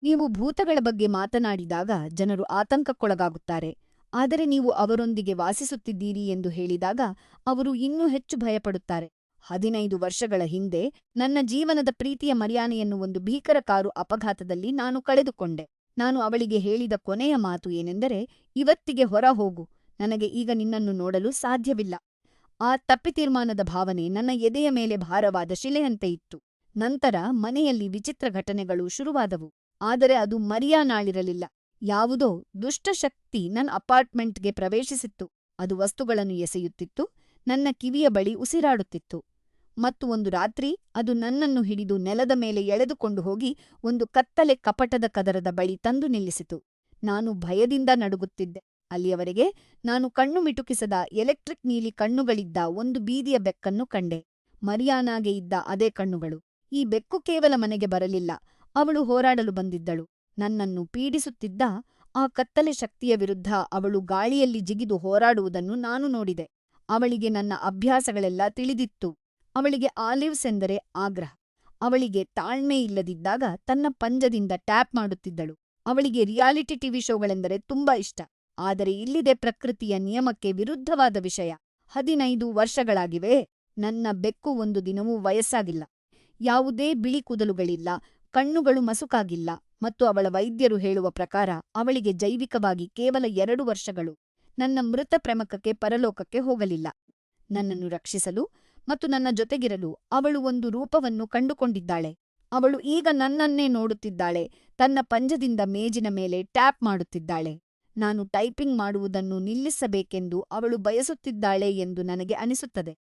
ನೀವು ಭೂತಗಳ ಬಗ್ಗೆ ಮಾತನಾಡಿದಾಗ ಜನರು ಆತಂಕಕ್ಕೊಳಗಾಗುತ್ತಾರೆ, ಆದರೆ ನೀವು ಅವರೊಂದಿಗೆ ವಾಸಿಸುತ್ತಿದ್ದೀರಿ ಎಂದು ಹೇಳಿದಾಗ ಅವರು ಇನ್ನೂ ಹೆಚ್ಚು ಭಯಪಡುತ್ತಾರೆ. 15 ವರ್ಷಗಳ ಹಿಂದೆ ನನ್ನ ಜೀವನದ ಪ್ರೀತಿಯ ಮರ್ಯಾನೆಯನ್ನು ಒಂದು ಭೀಕರ ಕಾರು ಅಪಘಾತದಲ್ಲಿ ನಾನು ಕಳೆದುಕೊಂಡೆ. ನಾನು ಅವಳಿಗೆ ಹೇಳಿದ ಕೊನೆಯ ಮಾತು ಏನೆಂದರೆ, ಇವತ್ತಿಗೆ ಹೊರ ಹೋಗು, ನನಗೆ ಈಗ ನಿನ್ನನ್ನು ನೋಡಲು ಸಾಧ್ಯವಿಲ್ಲ. ಆ ತಪ್ಪಿತೀರ್ಮಾನದ ಭಾವನೆ ನನ್ನ ಎದೆಯ ಮೇಲೆ ಭಾರವಾದ ಶಿಲೆಯಂತೆ ಇತ್ತು. ನಂತರ ಮನೆಯಲ್ಲಿ ವಿಚಿತ್ರ ಘಟನೆಗಳು ಶುರುವಾದವು. ಆದರೆ ಅದು ಮರಿಯಾನಾಳಿರಲಿಲ್ಲ. ಯಾವುದೋ ದುಷ್ಟಶಕ್ತಿ ನನ್ ಅಪಾರ್ಟ್‌ಮೆಂಟ್‌ಗೆ ಪ್ರವೇಶಿಸಿತ್ತು. ಅದು ವಸ್ತುಗಳನ್ನು ಎಸೆಯುತ್ತಿತ್ತು, ನನ್ನ ಕಿವಿಯ ಬಳಿ ಉಸಿರಾಡುತ್ತಿತ್ತು. ಮತ್ತು ಒಂದು ರಾತ್ರಿ ಅದು ನನ್ನನ್ನು ಹಿಡಿದು ನೆಲದ ಮೇಲೆ ಎಳೆದುಕೊಂಡು ಹೋಗಿ ಒಂದು ಕತ್ತಲೆ ಕಪಟದ ಕದರದ ಬಳಿ ತಂದು ನಿಲ್ಲಿಸಿತು. ನಾನು ಭಯದಿಂದ ನಡುಗುತ್ತಿದ್ದೆ. ಅಲ್ಲಿಯವರೆಗೆ ನಾನು ಕಣ್ಣು ಮಿಟುಕಿಸದ ಎಲೆಕ್ಟ್ರಿಕ್ ನೀಲಿ ಕಣ್ಣುಗಳಿದ್ದ ಒಂದು ಬೀದಿಯ ಬೆಕ್ಕನ್ನು ಕಂಡೆ. ಮರಿಯಾನಾಗೆ ಇದ್ದ ಅದೇ ಕಣ್ಣುಗಳು. ಈ ಬೆಕ್ಕು ಕೇವಲ ಮನೆಗೆ ಬರಲಿಲ್ಲ, ಅವಳು ಹೋರಾಡಲು ಬಂದಿದ್ದಳು. ನನ್ನನ್ನು ಪೀಡಿಸುತ್ತಿದ್ದ ಆ ಕತ್ತಲೆ ಶಕ್ತಿಯ ವಿರುದ್ಧ ಅವಳು ಗಾಳಿಯಲ್ಲಿ ಜಿಗಿದು ಹೋರಾಡುವುದನ್ನು ನಾನು ನೋಡಿದೆ. ಅವಳಿಗೆ ನನ್ನ ಅಭ್ಯಾಸಗಳೆಲ್ಲ ತಿಳಿದಿತ್ತು. ಅವಳಿಗೆ ಆಲಿವ್ಸ್ ಎಂದರೆ ಆಗ್ರಹ. ಅವಳಿಗೆ ತಾಳ್ಮೆ ಇಲ್ಲದಿದ್ದಾಗ ತನ್ನ ಪಂಜದಿಂದ ಟ್ಯಾಪ್ ಮಾಡುತ್ತಿದ್ದಳು. ಅವಳಿಗೆ ರಿಯಾಲಿಟಿ ಟಿವಿ ಶೋಗಳೆಂದರೆ ತುಂಬಾ ಇಷ್ಟ. ಆದರೆ ಇಲ್ಲಿದೆ ಪ್ರಕೃತಿಯ ನಿಯಮಕ್ಕೆ ವಿರುದ್ಧವಾದ ವಿಷಯ. 15 ವರ್ಷಗಳಾಗಿವೆ. ನನ್ನ ಬೆಕ್ಕು ಒಂದು ದಿನವೂ ವಯಸ್ಸಾಗಿಲ್ಲ. ಯಾವುದೇ ಬಿಳಿ ಕೂದಲುಗಳಿಲ್ಲ, ಕಣ್ಣುಗಳು ಮಸುಕಾಗಿಲ್ಲ ಮತ್ತು ಅವಳ ವೈದ್ಯರು ಹೇಳುವ ಪ್ರಕಾರ ಅವಳಿಗೆ ಜೈವಿಕವಾಗಿ ಕೇವಲ 2 ವರ್ಷಗಳು. ನನ್ನ ಮೃತ ಪ್ರೆಮಕಕ್ಕೆ ಪರಲೋಕಕ್ಕೆ ಹೋಗಲಿಲ್ಲ. ನನ್ನನ್ನು ರಕ್ಷಿಸಲು ಮತ್ತು ನನ್ನ ಜೊತೆಗಿರಲು ಅವಳು ಒಂದು ರೂಪವನ್ನು ಕಂಡುಕೊಂಡಿದ್ದಾಳೆ. ಅವಳು ಈಗ ನನ್ನನ್ನೇ ನೋಡುತ್ತಿದ್ದಾಳೆ, ತನ್ನ ಪಂಜದಿಂದ ಮೇಜಿನ ಮೇಲೆ ಟ್ಯಾಪ್ ಮಾಡುತ್ತಿದ್ದಾಳೆ. ನಾನು ಟೈಪಿಂಗ್ ಮಾಡುವುದನ್ನು ನಿಲ್ಲಿಸಬೇಕೆಂದು ಅವಳು ಬಯಸುತ್ತಿದ್ದಾಳೆ ಎಂದು ನನಗೆ ಅನಿಸುತ್ತದೆ.